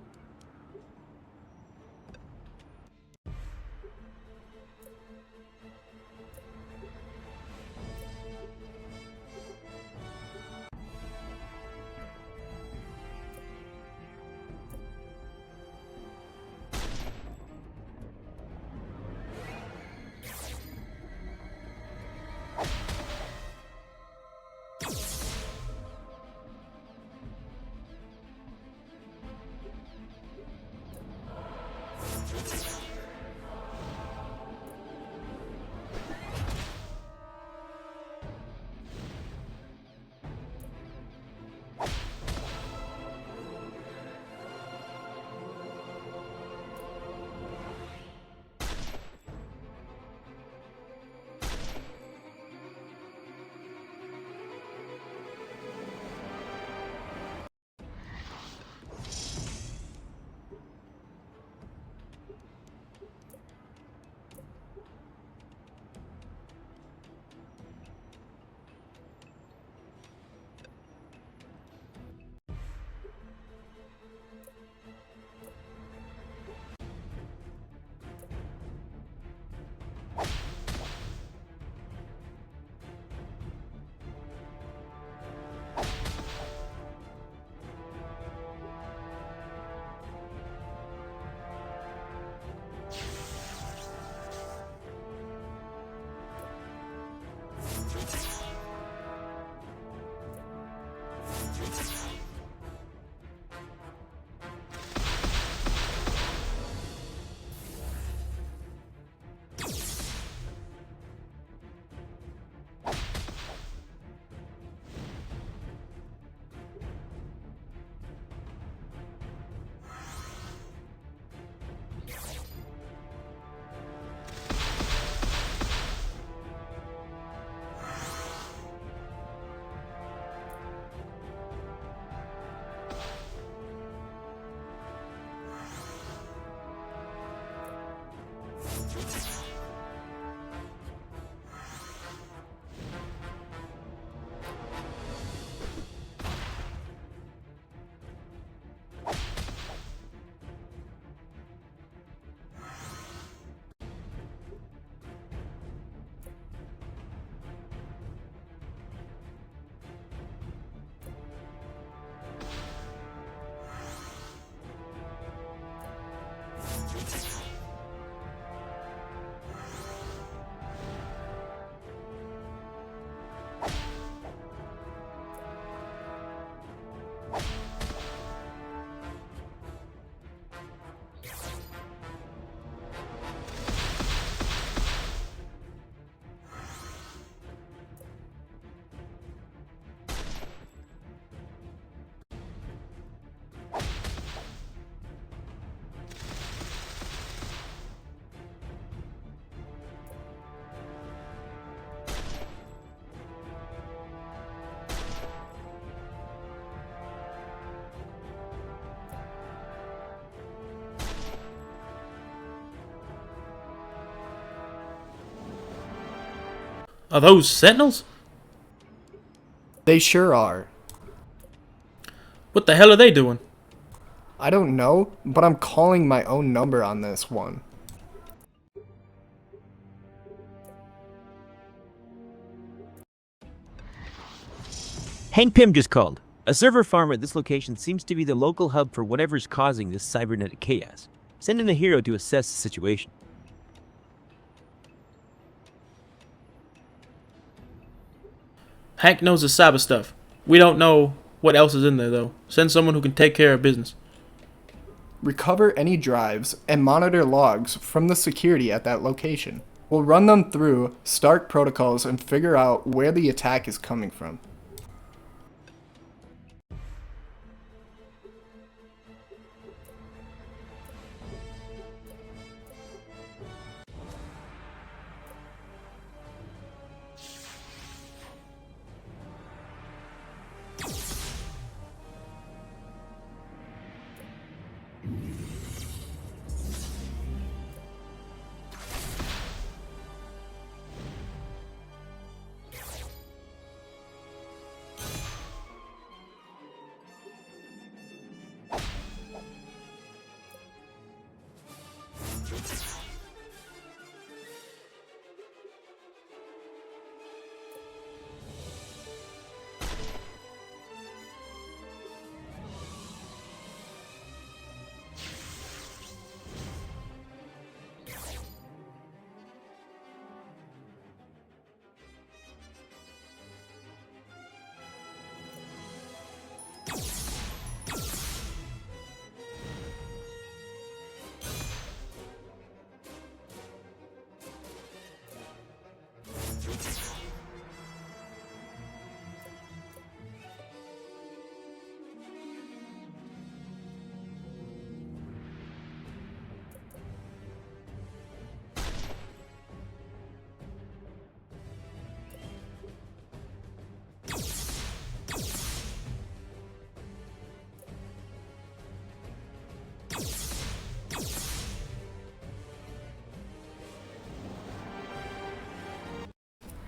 Are those sentinels? They sure are. What the hell are they doing? I don't know, but I'm calling my own number on this one. Hank Pym just called. A server farm at this location seems to be the local hub for whatever's causing this cybernetic chaos. Send in a hero to assess the situation. Hank knows the cyber stuff. We don't know what else is in there, though. Send someone who can take care of business. Recover any drives and monitor logs from the security at that location. We'll run them through Stark protocols and figure out where the attack is coming from.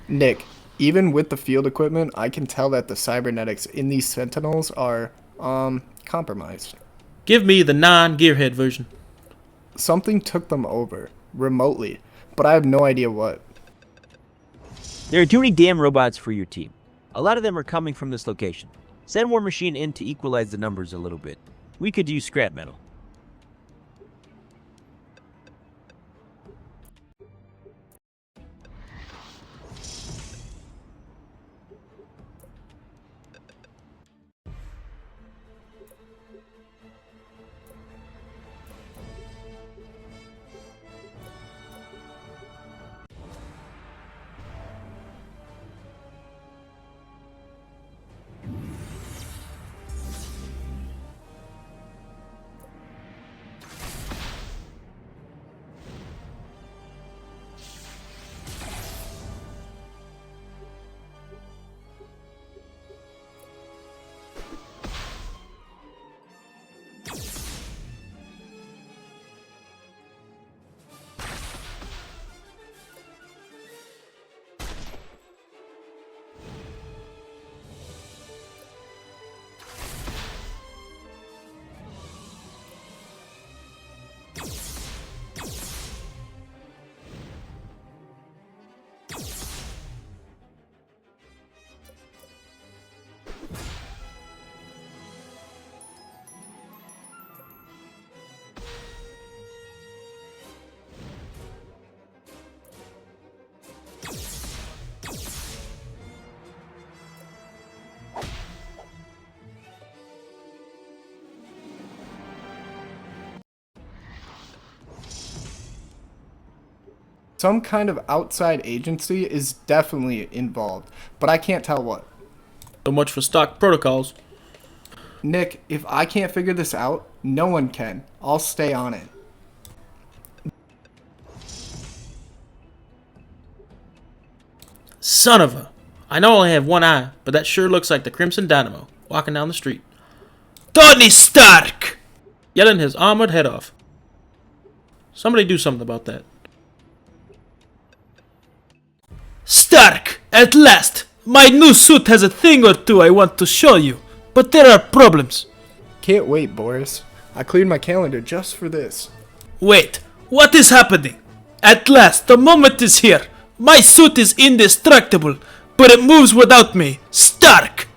Nick, even with the field equipment, I can tell that the cybernetics in these sentinels are, compromised. Give me the non-gearhead version. Something took them over, remotely, but I have no idea what. There are too many damn robots for your team. A lot of them are coming from this location. Send War Machine in to equalize the numbers a little bit. We could use scrap metal. Some kind of outside agency is definitely involved, but I can't tell what. So much for stock protocols. Nick, if I can't figure this out, no one can. I'll stay on it. Son of a... I know I only have one eye, but that sure looks like the Crimson Dynamo walking down the street. Tony Stark! Yelling his armored head off. Somebody do something about that. Stark! At last! My new suit has a thing or two I want to show you, but there are problems. Can't wait, Boris. I cleared my calendar just for this. Wait, what is happening? At last, the moment is here. My suit is indestructible, but it moves without me. Stark!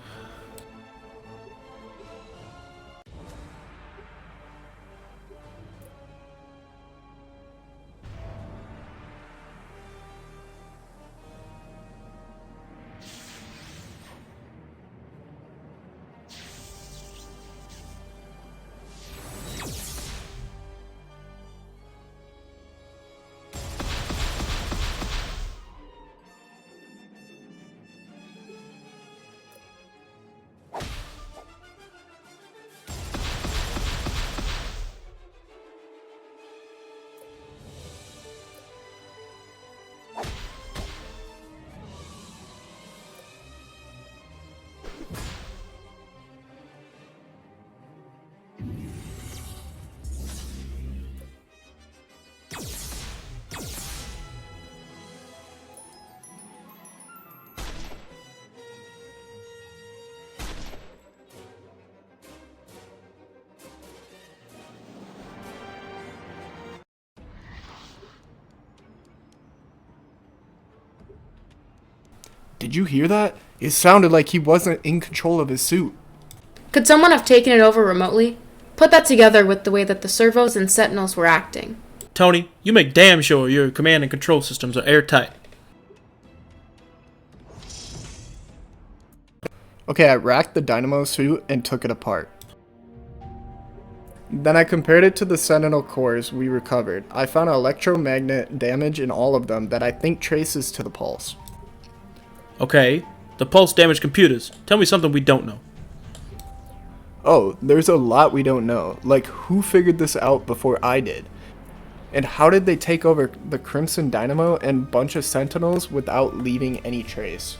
Did you hear that? It sounded like he wasn't in control of his suit. Could someone have taken it over remotely? Put that together with the way that the servos and sentinels were acting. Tony, you make damn sure your command and control systems are airtight. Okay, I racked the Dynamo suit and took it apart. Then I compared it to the Sentinel cores we recovered. I found electromagnet damage in all of them that I think traces to the pulse. Okay, the pulse damaged computers. Tell me something we don't know. Oh, there's a lot we don't know. Like, who figured this out before I did? And how did they take over the Crimson Dynamo and bunch of Sentinels without leaving any trace?